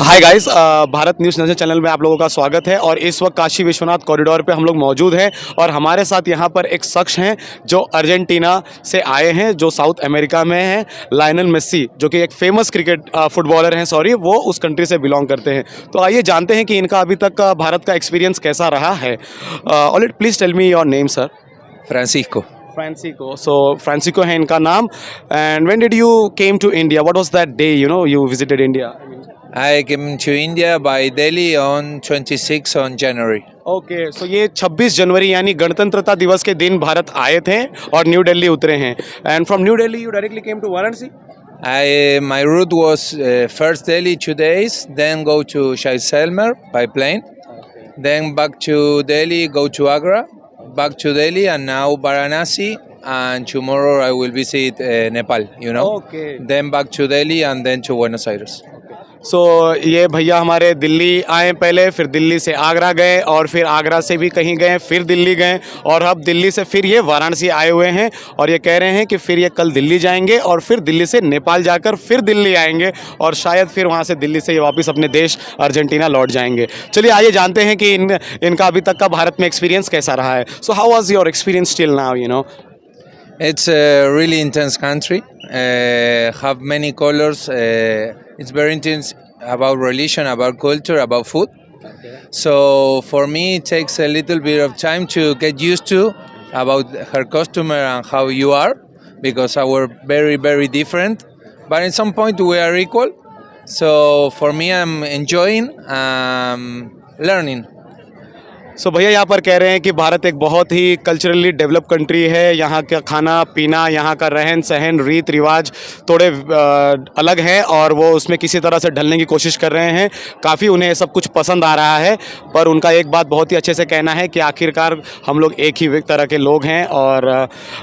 Hi guys, Bharat news nation channel में आप लोगों का स्वागत है। और इस वक्त काशी विश्वनाथ कॉरिडोर पे हम लोग मौजूद हैं और हमारे साथ यहाँ पर एक शख्स हैं जो अर्जेंटीना से आए हैं, जो साउथ अमेरिका में हैं। लायनल मेसी, जो कि एक फेमस क्रिकेट फुटबॉलर हैं, वो उस कंट्री से बिलोंग करते हैं। तो आइए जानते हैं कि इनका अभी तक का भारत का एक्सपीरियंस कैसा रहा है। Already please tell me your name sir. Francisco. Francisco, सो फ्रांसिको है इनका नाम। And when did you came to India, what was that day you visited India? I came to India by Delhi on 26 on January. Okay, सो ये 26 जनवरी यानी गणतंत्रता दिवस के दिन भारत आए थे और न्यू दिल्ली उतरे हैं। And from New Delhi you directly came to Varanasi? My route was first Delhi 2 days, then go to Jaisalmer by plane, then back to Delhi, go to Agra, back to Delhi, and now Varanasi. And tomorrow I will visit Nepal. Okay. Then back to Delhi and then to Buenos Aires. सो ये भैया हमारे दिल्ली आए पहले, फिर दिल्ली से आगरा गए और फिर आगरा से भी कहीं गए, फिर दिल्ली गए और अब दिल्ली से फिर ये वाराणसी आए हुए हैं। और ये कह रहे हैं कि फिर ये कल दिल्ली जाएंगे और फिर दिल्ली से नेपाल जाकर फिर दिल्ली आएंगे और शायद फिर वहाँ से दिल्ली से ये वापस अपने देश अर्जेंटीना लौट जाएंगे। चलिए आइए जानते हैं कि इनका अभी तक का भारत में एक्सपीरियंस कैसा रहा है। So how was your experience till now? It's a really intense country. Have many colors. It's very intense about religion, about culture, about food. Okay. So for me, it takes a little bit of time to get used to about her customer and how you are, because we're very, very different. But at some point, we are equal. So for me, I'm enjoying learning. सो भैया यहाँ पर कह रहे हैं कि भारत एक बहुत ही culturally develop country है। यहाँ का खाना पीना, यहाँ का रहन सहन, रीत रिवाज थोड़े अलग है और वो उसमें किसी तरह से ढलने की कोशिश कर रहे हैं। काफ़ी उन्हें सब कुछ पसंद आ रहा है, पर उनका एक बात बहुत ही अच्छे से कहना है कि आखिरकार हम लोग एक ही तरह के लोग हैं। और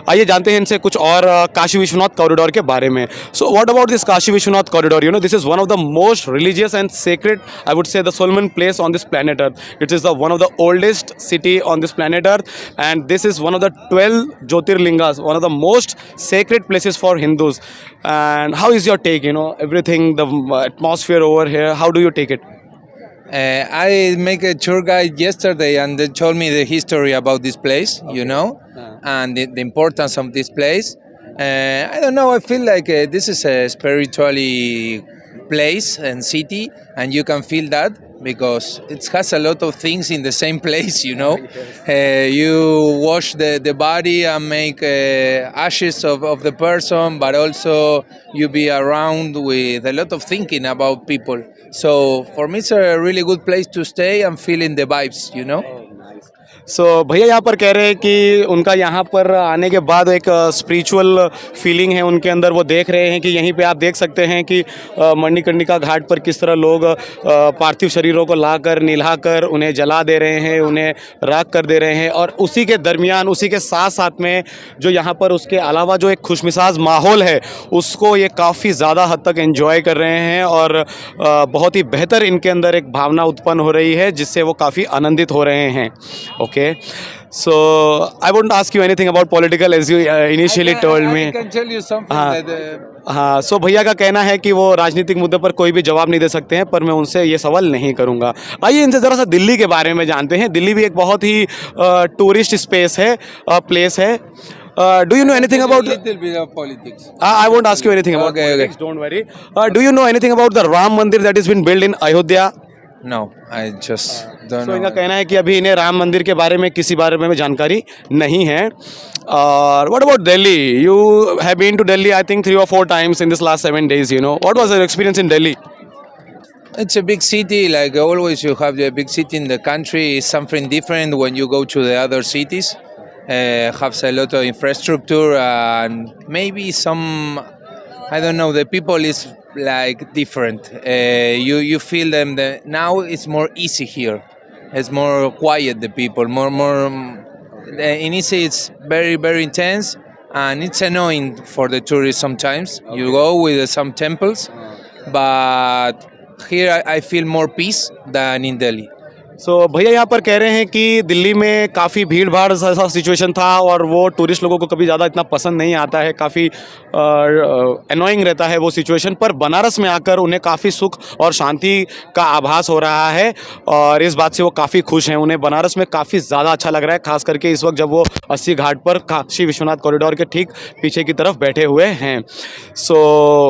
आइए जानते हैं इनसे कुछ और काशी विश्वनाथ कॉरिडोर के बारे में। So what about this Kashi Vishwanath corridor? This is one of the most religious and sacred, I would say the Solomon place on this planet earth. It is one of the oldest city on this planet earth, and this is one of the 12 jyotirlingas, one of the most sacred places for Hindus. And how is your take, everything, the atmosphere over here, how do you take it? I make a tour guide yesterday and they told me the history about this place, and the importance of this place. I don't know, I feel like this is a spiritually place and city, and you can feel that because it has a lot of things in the same place, Yes. You wash the body and make ashes of the person, but also you be around with a lot of thinking about people. So for me, it's a really good place to stay and feeling the vibes, सो भैया यहाँ पर कह रहे हैं कि उनका यहाँ पर आने के बाद एक स्पिरिचुअल फीलिंग है उनके अंदर। वो देख रहे हैं कि यहीं पे आप देख सकते हैं कि मणिकर्णिका घाट पर किस तरह लोग पार्थिव शरीरों को लाकर निलाकर उन्हें जला दे रहे हैं, उन्हें राख कर दे रहे हैं। और उसी के दरमियान, उसी के साथ साथ में जो यहाँ पर उसके अलावा जो एक खुशमिजाज माहौल है, उसको ये काफ़ी ज़्यादा हद तक एंजॉय कर रहे हैं और बहुत ही बेहतर इनके अंदर एक भावना उत्पन्न हो रही है, जिससे वो काफ़ी आनंदित हो रहे हैं। Okay, so I wouldn't ask you anything about political as you initially told me. I can tell you something that हाँ, सो भैया का कहना है कि वो राजनीतिक मुद्दे पर कोई भी जवाब नहीं दे सकते हैं, पर मैं उनसे ये सवाल नहीं करूँगा। आइए इनसे ज़रा सा दिल्ली के बारे में जानते हैं। दिल्ली भी एक बहुत ही टूरिस्ट स्पेस है, प्लेस है। Do you know anything about? A little bit of politics. I won't ask you anything about politics. Don't worry. Do you know anything about the Ram Mandir that has been built in Ayodhya? No, I just don't know. इनका कहना है कि अभी इन्हें राम मंदिर के बारे में किसी बारे में जानकारी नहीं है। और what about Delhi? You have been to Delhi, I think 3 or 4 times in this last 7 days. What was your experience in Delhi? It's a big city, like always you have the big city in the country. It's something different when you go to the other cities. Has a lot of infrastructure and maybe some, I don't know, the people is like different. You feel them. Now it's more easy here. It's more quiet. The people more. In Isi it's very, very intense and it's annoying for the tourists sometimes. Okay. You go with some temples, but here I feel more peace than in Delhi. सो भैया यहाँ पर कह रहे हैं कि दिल्ली में काफ़ी भीड़ भाड़ सा सिचुएशन था और वो टूरिस्ट लोगों को कभी ज़्यादा इतना पसंद नहीं आता है, काफ़ी अनोइंग रहता है वो सिचुएशन, पर बनारस में आकर उन्हें काफ़ी सुख और शांति का आभास हो रहा है और इस बात से वो काफ़ी खुश हैं। उन्हें बनारस में काफ़ी ज़्यादा अच्छा लग रहा है, खास करके इस वक्त जब वो 80 घाट पर काशी विश्वनाथ कॉरिडोर के ठीक पीछे की तरफ बैठे हुए हैं। So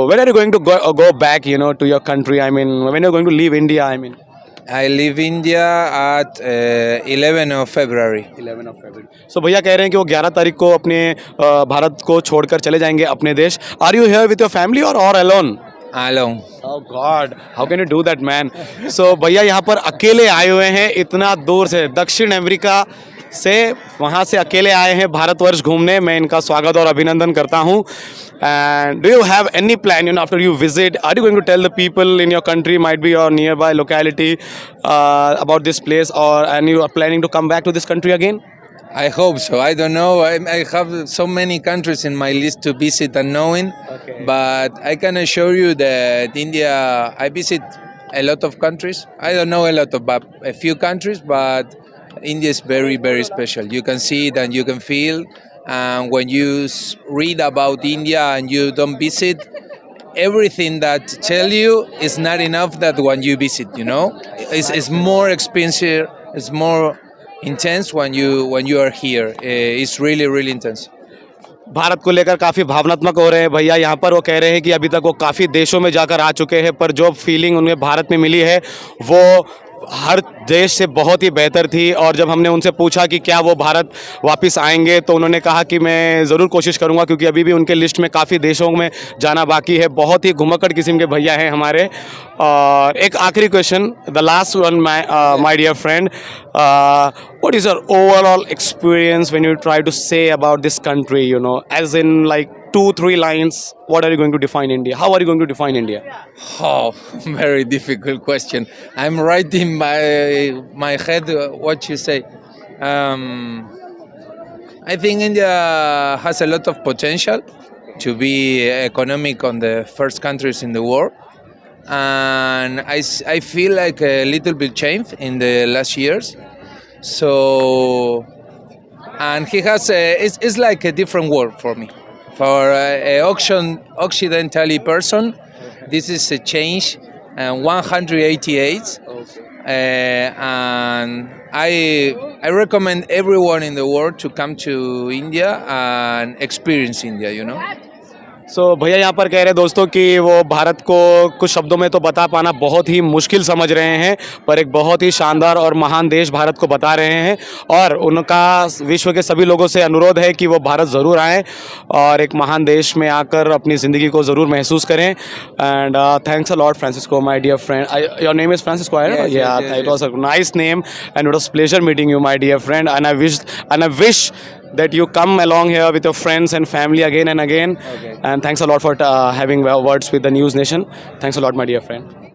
when are you going to go back to your country, I mean when are going to leave India, I mean? I leave India at 11 of February. 11 of February. So भैया कह रहे हैं कि वो 11 तारीख को अपने भारत को छोड़कर चले जाएंगे अपने देश। Are you here with your family or alone? Alone. Oh God, how can you do that, man? So भैया यहाँ पर अकेले आए हुए हैं, इतना दूर से दक्षिण अमेरिका से, वहाँ से अकेले आए हैं भारतवर्ष घूमने। मैं इनका स्वागत और अभिनंदन करता हूँ। And do you have any plan, after you visit, are you going to tell the people in your country, might be your nearby locality, about this place, and you are planning to come back to this country again? I hope so. I don't know. I have so many countries in my list to visit and knowing, but I can assure you that India, I visit a lot of countries. I don't know a lot about a few countries, but India is very, very special. You can see it and you can feel. And when you read about India and you don't visit, everything that tell you is not enough that when you visit, it's more expensive, it's more intense when you are here. It's really, really intense. Bharat को लेकर काफ़ी भावनात्मक हो रहे हैं भैया यहाँ पर। वो कह रहे हैं कि अभी तक वो काफ़ी देशों में जाकर आ चुके हैं, पर जो फीलिंग उन्हें भारत में मिली है वो हर देश से बहुत ही बेहतर थी। और जब हमने उनसे पूछा कि क्या वो भारत वापस आएंगे, तो उन्होंने कहा कि मैं ज़रूर कोशिश करूंगा, क्योंकि अभी भी उनके लिस्ट में काफ़ी देशों में जाना बाकी है। बहुत ही घुमक्कड़ किस्म के भैया हैं हमारे। और एक आखिरी question, the last one, my dear friend, what is your overall experience when you try to say about this country, as in like 2-3 lines, what are you going to define India? How are you going to define India? Oh, very difficult question. I'm right in my head what you say. I think India has a lot of potential to be economic on the first countries in the world. And I feel like a little bit changed in the last years. So, and he has it's like a different world for me. For an occidentally person, this is a change 188. And I recommend everyone in the world to come to India and experience India. सो भैया यहाँ पर कह रहे हैं दोस्तों कि वो भारत को कुछ शब्दों में तो बता पाना बहुत ही मुश्किल समझ रहे हैं, पर एक बहुत ही शानदार और महान देश भारत को बता रहे हैं। और उनका विश्व के सभी लोगों से अनुरोध है कि वो भारत ज़रूर आएँ और एक महान देश में आकर अपनी ज़िंदगी को ज़रूर महसूस करें। And thanks a lot Francisco, my dear friend. Your name is Francisco, it was a nice name and it was pleasure meeting you, my dear friend, and I wish that you come along here with your friends and family again and again. And thanks a lot for having words with the News Nation. Thanks a lot, my dear friend.